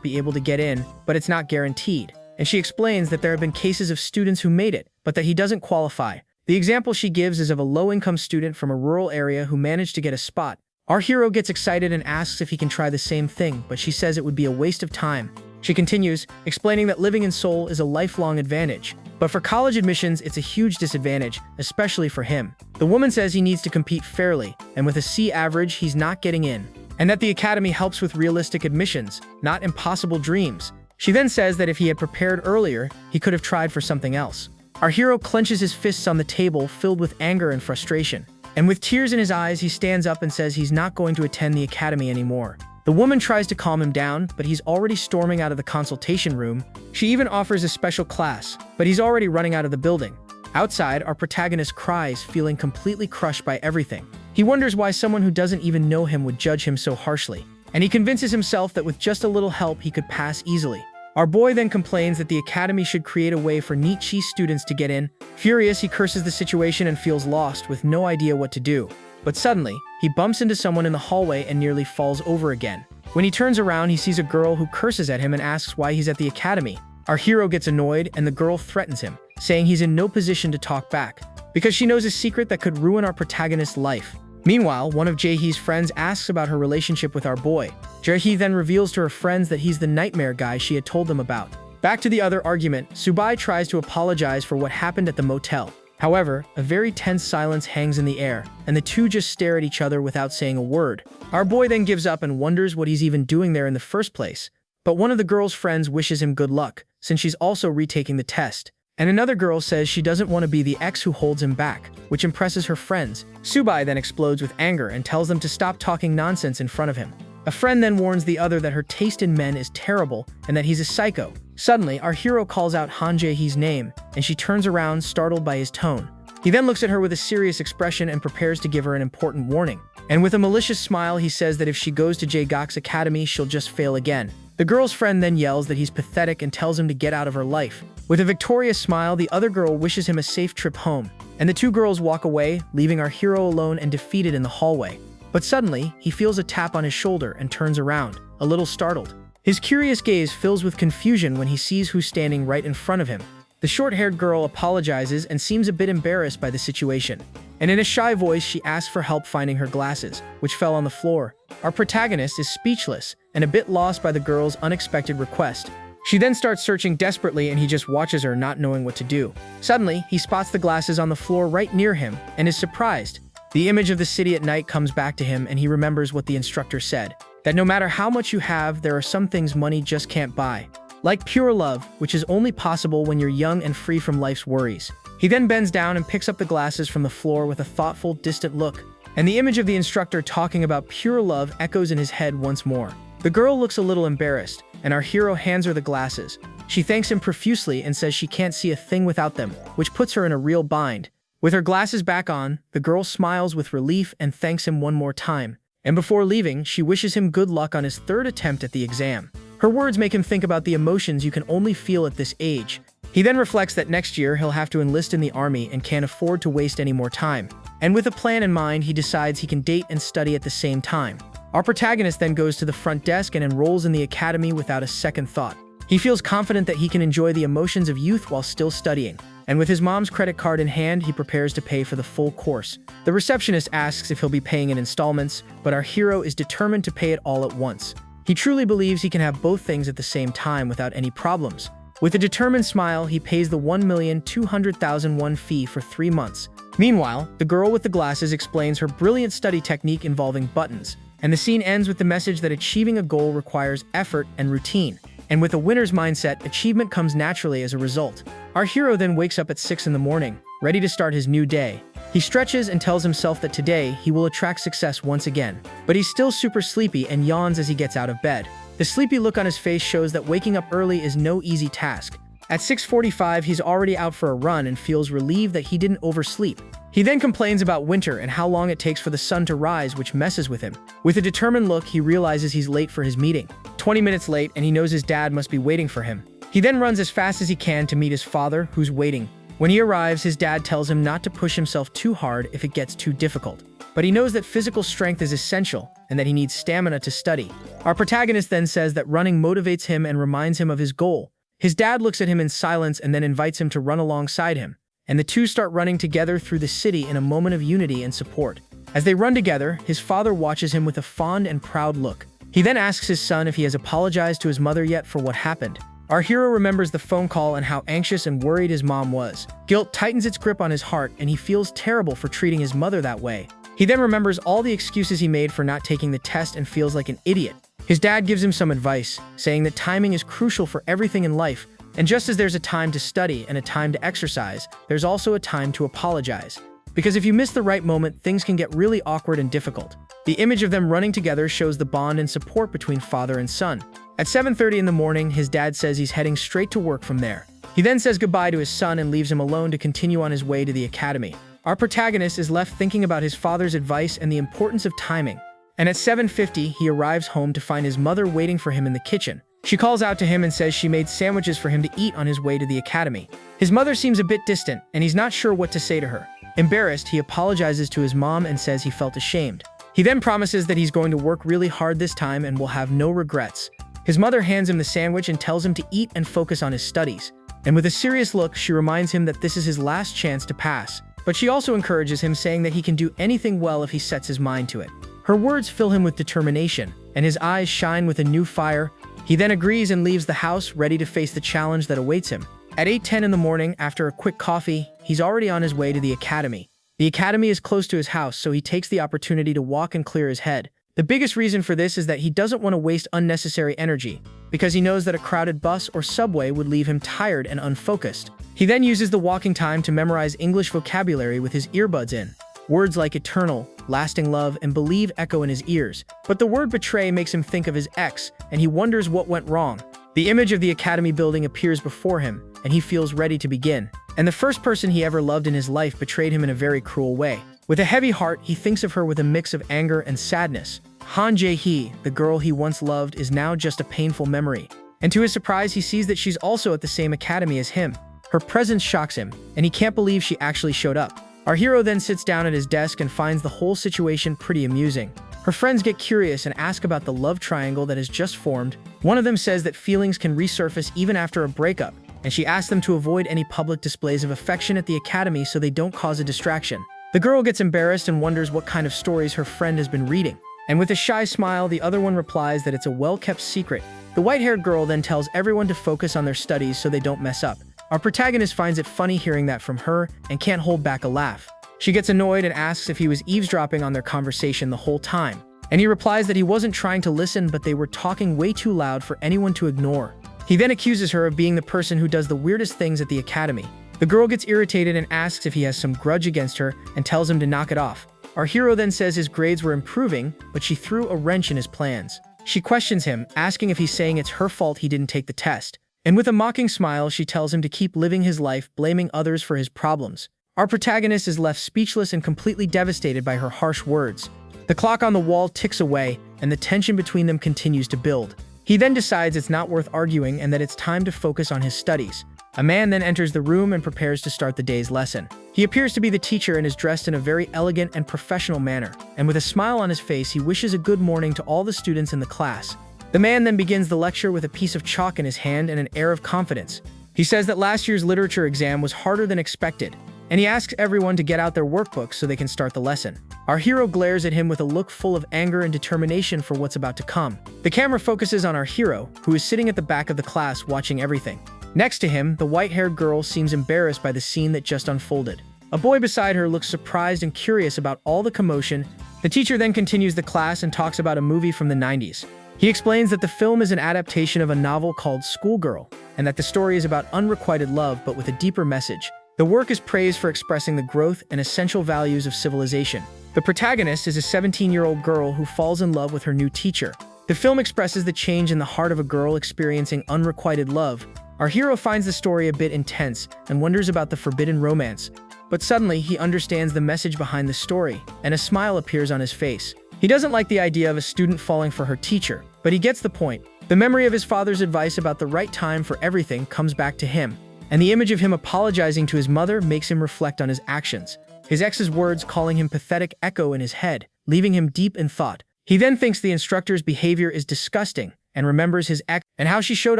be able to get in, but it's not guaranteed. And she explains that there have been cases of students who made it, but that he doesn't qualify. The example she gives is of a low-income student from a rural area who managed to get a spot. Our hero gets excited and asks if he can try the same thing, but she says it would be a waste of time. She continues, explaining that living in Seoul is a lifelong advantage. But for college admissions, it's a huge disadvantage, especially for him. The woman says he needs to compete fairly, and with a C average, he's not getting in. And that the academy helps with realistic admissions, not impossible dreams. She then says that if he had prepared earlier, he could have tried for something else. Our hero clenches his fists on the table, filled with anger and frustration. And with tears in his eyes, he stands up and says he's not going to attend the academy anymore. The woman tries to calm him down, but he's already storming out of the consultation room. She even offers a special class, but he's already running out of the building. Outside, our protagonist cries, feeling completely crushed by everything. He wonders why someone who doesn't even know him would judge him so harshly. And he convinces himself that with just a little help, he could pass easily. Our boy then complains that the academy should create a way for Nietzsche students to get in. Furious, he curses the situation and feels lost with no idea what to do. But suddenly, he bumps into someone in the hallway and nearly falls over again. When he turns around, he sees a girl who curses at him and asks why he's at the academy. Our hero gets annoyed and the girl threatens him, saying he's in no position to talk back, because she knows a secret that could ruin our protagonist's life. Meanwhile, one of Jae-hee's friends asks about her relationship with our boy. Jae-hee then reveals to her friends that he's the nightmare guy she had told them about. Back to the other argument, Subai tries to apologize for what happened at the motel. However, a very tense silence hangs in the air, and the two just stare at each other without saying a word. Our boy then gives up and wonders what he's even doing there in the first place. But one of the girl's friends wishes him good luck, since she's also retaking the test. And another girl says she doesn't want to be the ex who holds him back, which impresses her friends. Subai then explodes with anger and tells them to stop talking nonsense in front of him. A friend then warns the other that her taste in men is terrible and that he's a psycho. Suddenly, our hero calls out Han Jae-hee's name, and she turns around, startled by his tone. He then looks at her with a serious expression and prepares to give her an important warning. And with a malicious smile, he says that if she goes to Jae-gak's academy, she'll just fail again. The girl's friend then yells that he's pathetic and tells him to get out of her life. With a victorious smile, the other girl wishes him a safe trip home, and the two girls walk away, leaving our hero alone and defeated in the hallway. But suddenly, he feels a tap on his shoulder and turns around, a little startled. His curious gaze fills with confusion when he sees who's standing right in front of him. The short-haired girl apologizes and seems a bit embarrassed by the situation. And in a shy voice, she asks for help finding her glasses, which fell on the floor. Our protagonist is speechless and a bit lost by the girl's unexpected request. She then starts searching desperately and he just watches her, not knowing what to do. Suddenly, he spots the glasses on the floor right near him and is surprised. The image of the city at night comes back to him and he remembers what the instructor said, that no matter how much you have, there are some things money just can't buy. Like pure love, which is only possible when you're young and free from life's worries. He then bends down and picks up the glasses from the floor with a thoughtful, distant look. And the image of the instructor talking about pure love echoes in his head once more. The girl looks a little embarrassed, and our hero hands her the glasses. She thanks him profusely and says she can't see a thing without them, which puts her in a real bind. With her glasses back on, the girl smiles with relief and thanks him one more time. And before leaving, she wishes him good luck on his third attempt at the exam. Her words make him think about the emotions you can only feel at this age. He then reflects that next year he'll have to enlist in the army and can't afford to waste any more time. And with a plan in mind, he decides he can date and study at the same time. Our protagonist then goes to the front desk and enrolls in the academy without a second thought. He feels confident that he can enjoy the emotions of youth while still studying. and with his mom's credit card in hand, he prepares to pay for the full course. The receptionist asks if he'll be paying in installments, but our hero is determined to pay it all at once. He truly believes he can have both things at the same time without any problems. With a determined smile, he pays the 1,200,000 won fee for 3 months. Meanwhile, the girl with the glasses explains her brilliant study technique involving buttons, and the scene ends with the message that achieving a goal requires effort and routine. And with a winner's mindset, achievement comes naturally as a result. Our hero then wakes up at 6 in the morning, ready to start his new day. He stretches and tells himself that today he will attract success once again. But he's still super sleepy and yawns as he gets out of bed. The sleepy look on his face shows that waking up early is no easy task. At 6:45, he's already out for a run and feels relieved that he didn't oversleep. He then complains about winter and how long it takes for the sun to rise, which messes with him. With a determined look, he realizes he's late for his meeting. 20 minutes late, and he knows his dad must be waiting for him. He then runs as fast as he can to meet his father, who's waiting. When he arrives, his dad tells him not to push himself too hard if it gets too difficult. But he knows that physical strength is essential and that he needs stamina to study. Our protagonist then says that running motivates him and reminds him of his goal. His dad looks at him in silence and then invites him to run alongside him, and the two start running together through the city in a moment of unity and support. As they run together, his father watches him with a fond and proud look. He then asks his son if he has apologized to his mother yet for what happened. Our hero remembers the phone call and how anxious and worried his mom was. Guilt tightens its grip on his heart, and he feels terrible for treating his mother that way. He then remembers all the excuses he made for not taking the test and feels like an idiot. His dad gives him some advice, saying that timing is crucial for everything in life, and just as there's a time to study and a time to exercise, there's also a time to apologize. Because if you miss the right moment, things can get really awkward and difficult. The image of them running together shows the bond and support between father and son. At 7:30 in the morning, his dad says he's heading straight to work from there. He then says goodbye to his son and leaves him alone to continue on his way to the academy. Our protagonist is left thinking about his father's advice and the importance of timing. And at 7:50, he arrives home to find his mother waiting for him in the kitchen. She calls out to him and says she made sandwiches for him to eat on his way to the academy. His mother seems a bit distant, and he's not sure what to say to her. Embarrassed, he apologizes to his mom and says he felt ashamed. He then promises that he's going to work really hard this time and will have no regrets. His mother hands him the sandwich and tells him to eat and focus on his studies. And with a serious look, she reminds him that this is his last chance to pass. But she also encourages him, saying that he can do anything well if he sets his mind to it. Her words fill him with determination, and his eyes shine with a new fire. He then agrees and leaves the house, ready to face the challenge that awaits him. At 8:10 in the morning, after a quick coffee, he's already on his way to the academy. The academy is close to his house, so he takes the opportunity to walk and clear his head. The biggest reason for this is that he doesn't want to waste unnecessary energy, because he knows that a crowded bus or subway would leave him tired and unfocused. He then uses the walking time to memorize English vocabulary with his earbuds in. Words like eternal, lasting love, and believe echo in his ears. But the word betray makes him think of his ex, and he wonders what went wrong. The image of the academy building appears before him, and he feels ready to begin. And the first person he ever loved in his life betrayed him in a very cruel way. With a heavy heart, he thinks of her with a mix of anger and sadness. Han Jae-hee, the girl he once loved, is now just a painful memory. And to his surprise, he sees that she's also at the same academy as him. Her presence shocks him, and he can't believe she actually showed up. Our hero then sits down at his desk and finds the whole situation pretty amusing. Her friends get curious and ask about the love triangle that has just formed. One of them says that feelings can resurface even after a breakup, and she asks them to avoid any public displays of affection at the academy so they don't cause a distraction. The girl gets embarrassed and wonders what kind of stories her friend has been reading. And with a shy smile, the other one replies that it's a well-kept secret. The white-haired girl then tells everyone to focus on their studies so they don't mess up. Our protagonist finds it funny hearing that from her and can't hold back a laugh. She gets annoyed and asks if he was eavesdropping on their conversation the whole time. And he replies that he wasn't trying to listen, but they were talking way too loud for anyone to ignore. He then accuses her of being the person who does the weirdest things at the academy. The girl gets irritated and asks if he has some grudge against her and tells him to knock it off. Our hero then says his grades were improving, but she threw a wrench in his plans. She questions him, asking if he's saying it's her fault he didn't take the test. And with a mocking smile, she tells him to keep living his life, blaming others for his problems. Our protagonist is left speechless and completely devastated by her harsh words. The clock on the wall ticks away, and the tension between them continues to build. He then decides it's not worth arguing and that it's time to focus on his studies. A man then enters the room and prepares to start the day's lesson. He appears to be the teacher and is dressed in a very elegant and professional manner, and with a smile on his face, he wishes a good morning to all the students in the class. The man then begins the lecture with a piece of chalk in his hand and an air of confidence. He He says that last year's literature exam was harder than expected, and he asks everyone to get out their workbooks so they can start the lesson. Our hero glares at him with a look full of anger and determination for what's about to come. The camera focuses on our hero, who is sitting at the back of the class watching everything. Next to him, the white-haired girl seems embarrassed by the scene that just unfolded. A boy beside her looks surprised and curious about all the commotion. The teacher then continues the class and talks about a movie from the 90s. He explains that the film is an adaptation of a novel called Schoolgirl, and that the story is about unrequited love but with a deeper message. The work is praised for expressing the growth and essential values of civilization. The protagonist is a 17-year-old girl who falls in love with her new teacher. The film expresses the change in the heart of a girl experiencing unrequited love. Our hero finds the story a bit intense and wonders about the forbidden romance. But suddenly, he understands the message behind the story, and a smile appears on his face. He doesn't like the idea of a student falling for her teacher, but he gets the point. The memory of his father's advice about the right time for everything comes back to him, and the image of him apologizing to his mother makes him reflect on his actions. His ex's words calling him pathetic echo in his head, leaving him deep in thought. He then thinks the instructor's behavior is disgusting, and remembers his ex and how she showed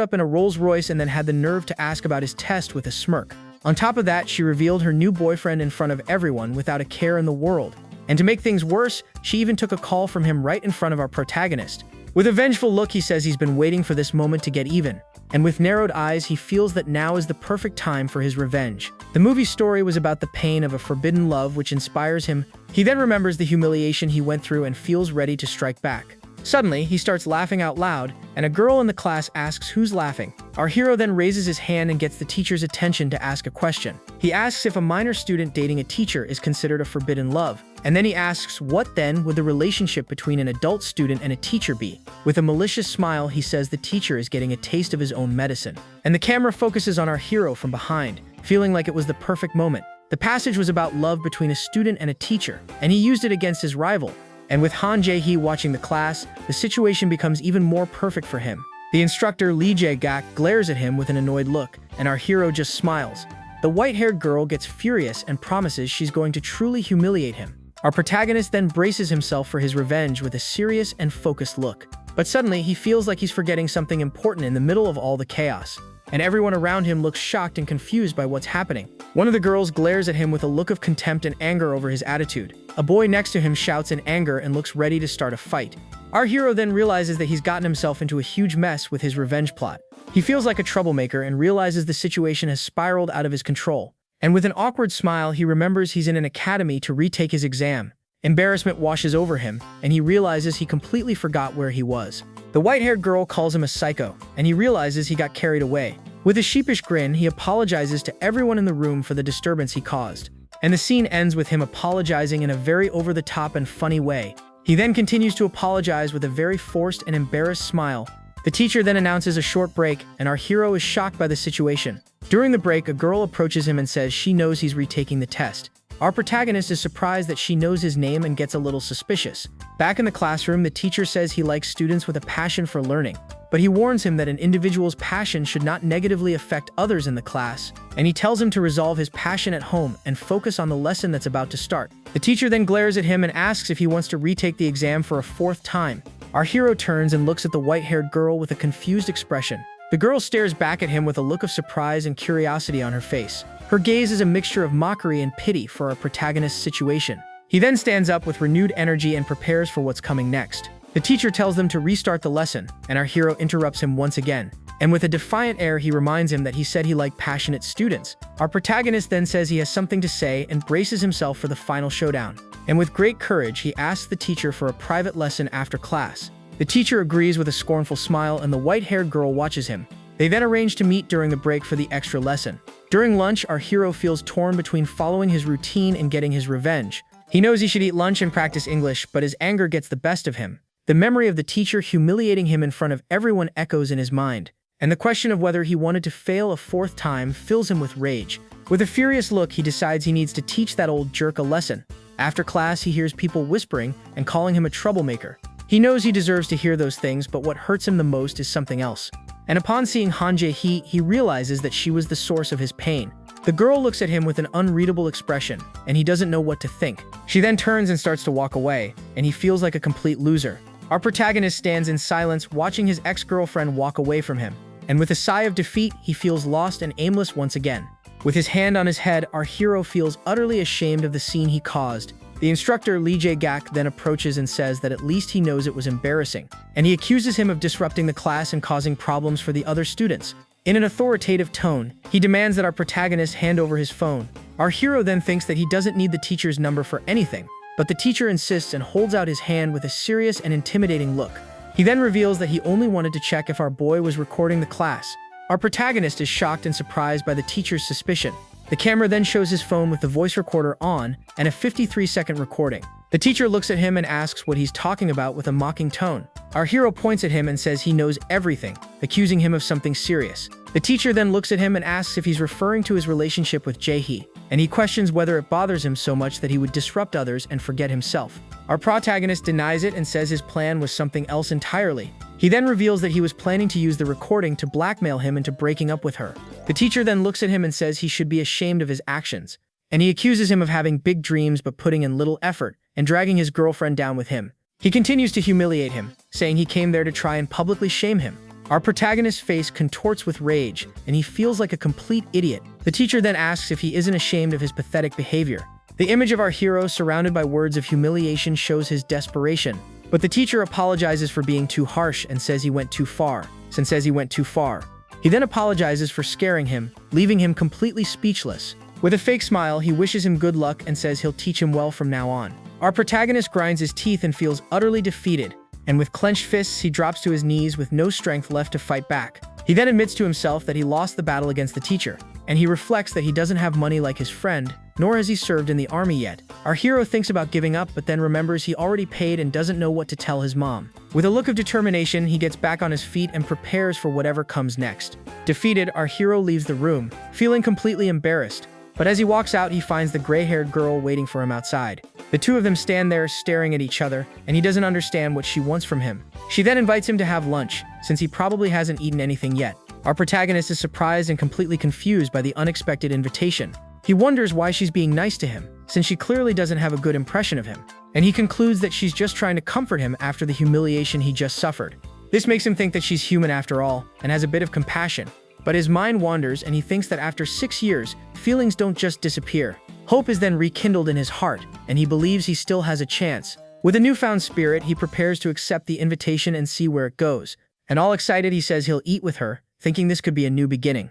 up in a Rolls Royce and then had the nerve to ask about his test with a smirk. On top of that, she revealed her new boyfriend in front of everyone without a care in the world. And to make things worse, she even took a call from him right in front of our protagonist. With a vengeful look, he says he's been waiting for this moment to get even. And with narrowed eyes, he feels that now is the perfect time for his revenge. The movie's story was about the pain of a forbidden love, which inspires him. He then remembers the humiliation he went through and feels ready to strike back. Suddenly, he starts laughing out loud, and a girl in the class asks who's laughing. Our hero then raises his hand and gets the teacher's attention to ask a question. He asks if a minor student dating a teacher is considered a forbidden love, and then he asks what then would the relationship between an adult student and a teacher be. With a malicious smile, he says the teacher is getting a taste of his own medicine. And the camera focuses on our hero from behind, feeling like it was the perfect moment. The passage was about love between a student and a teacher, and he used it against his rival. And with Han Jae-hee watching the class, the situation becomes even more perfect for him. The instructor Lee Jae-gak glares at him with an annoyed look, and our hero just smiles. The white-haired girl gets furious and promises she's going to truly humiliate him. Our protagonist then braces himself for his revenge with a serious and focused look. But suddenly, he feels like he's forgetting something important in the middle of all the chaos, and everyone around him looks shocked and confused by what's happening. One of the girls glares at him with a look of contempt and anger over his attitude. A boy next to him shouts in anger and looks ready to start a fight. Our hero then realizes that he's gotten himself into a huge mess with his revenge plot. He feels like a troublemaker and realizes the situation has spiraled out of his control. And with an awkward smile, he remembers he's in an academy to retake his exam. Embarrassment washes over him, and he realizes he completely forgot where he was. The white-haired girl calls him a psycho, and he realizes he got carried away. With a sheepish grin, he apologizes to everyone in the room for the disturbance he caused. And the scene ends with him apologizing in a very over-the-top and funny way. He then continues to apologize with a very forced and embarrassed smile. The teacher then announces a short break, and our hero is shocked by the situation. During the break, a girl approaches him and says she knows he's retaking the test. Our protagonist is surprised that she knows his name and gets a little suspicious. Back in the classroom, the teacher says he likes students with a passion for learning, but he warns him that an individual's passion should not negatively affect others in the class, and he tells him to resolve his passion at home and focus on the lesson that's about to start. The teacher then glares at him and asks if he wants to retake the exam for a fourth time. Our hero turns and looks at the white-haired girl with a confused expression. The girl stares back at him with a look of surprise and curiosity on her face. Her gaze is a mixture of mockery and pity for our protagonist's situation. He then stands up with renewed energy and prepares for what's coming next. The teacher tells them to restart the lesson, and our hero interrupts him once again. And with a defiant air, he reminds him that he said he liked passionate students. Our protagonist then says he has something to say and braces himself for the final showdown. And with great courage, he asks the teacher for a private lesson after class. The teacher agrees with a scornful smile, and the white-haired girl watches him. They then arrange to meet during the break for the extra lesson. During lunch, our hero feels torn between following his routine and getting his revenge. He knows he should eat lunch and practice English, but his anger gets the best of him. The memory of the teacher humiliating him in front of everyone echoes in his mind, and the question of whether he wanted to fail a fourth time fills him with rage. With a furious look, he decides he needs to teach that old jerk a lesson. After class, he hears people whispering and calling him a troublemaker. He knows he deserves to hear those things, but what hurts him the most is something else. And upon seeing Han Jae-hee, he realizes that she was the source of his pain. The girl looks at him with an unreadable expression, and he doesn't know what to think. She then turns and starts to walk away, and he feels like a complete loser. Our protagonist stands in silence, watching his ex-girlfriend walk away from him. and with a sigh of defeat, he feels lost and aimless once again. With his hand on his head, our hero feels utterly ashamed of the scene he caused. The instructor, Lee Jae-gak, then approaches and says that at least he knows it was embarrassing, and he accuses him of disrupting the class and causing problems for the other students. In an authoritative tone, he demands that our protagonist hand over his phone. Our hero then thinks that he doesn't need the teacher's number for anything, but the teacher insists and holds out his hand with a serious and intimidating look. He then reveals that he only wanted to check if our boy was recording the class. Our protagonist is shocked and surprised by the teacher's suspicion. The camera then shows his phone with the voice recorder on and a 53-second recording. The teacher looks at him and asks what he's talking about with a mocking tone. Our hero points at him and says he knows everything, accusing him of something serious. The teacher then looks at him and asks if he's referring to his relationship with Jae-hee, and he questions whether it bothers him so much that he would disrupt others and forget himself. Our protagonist denies it and says his plan was something else entirely. He then reveals that he was planning to use the recording to blackmail him into breaking up with her. The teacher then looks at him and says he should be ashamed of his actions, and he accuses him of having big dreams but putting in little effort and dragging his girlfriend down with him. He continues to humiliate him, saying he came there to try and publicly shame him. Our protagonist's face contorts with rage, and he feels like a complete idiot. The teacher then asks if he isn't ashamed of his pathetic behavior. The image of our hero surrounded by words of humiliation shows his desperation, but the teacher apologizes for being too harsh and says he went too far. He then apologizes for scaring him, leaving him completely speechless. With a fake smile, he wishes him good luck and says he'll teach him well from now on. Our protagonist grinds his teeth and feels utterly defeated, and with clenched fists, he drops to his knees with no strength left to fight back. He then admits to himself that he lost the battle against the teacher, and he reflects that he doesn't have money like his friend, nor has he served in the army yet. Our hero thinks about giving up, but then remembers he already paid and doesn't know what to tell his mom. With a look of determination, he gets back on his feet and prepares for whatever comes next. Defeated, our hero leaves the room, feeling completely embarrassed. But as he walks out, he finds the gray-haired girl waiting for him outside. The two of them stand there staring at each other, and he doesn't understand what she wants from him. She then invites him to have lunch, since he probably hasn't eaten anything yet. Our protagonist is surprised and completely confused by the unexpected invitation. He wonders why she's being nice to him, since she clearly doesn't have a good impression of him. And he concludes that she's just trying to comfort him after the humiliation he just suffered. This makes him think that she's human after all, and has a bit of compassion. But his mind wanders and he thinks that after 6 years, feelings don't just disappear. Hope is then rekindled in his heart, and he believes he still has a chance. With a newfound spirit, he prepares to accept the invitation and see where it goes. And all excited, he says he'll eat with her, thinking this could be a new beginning.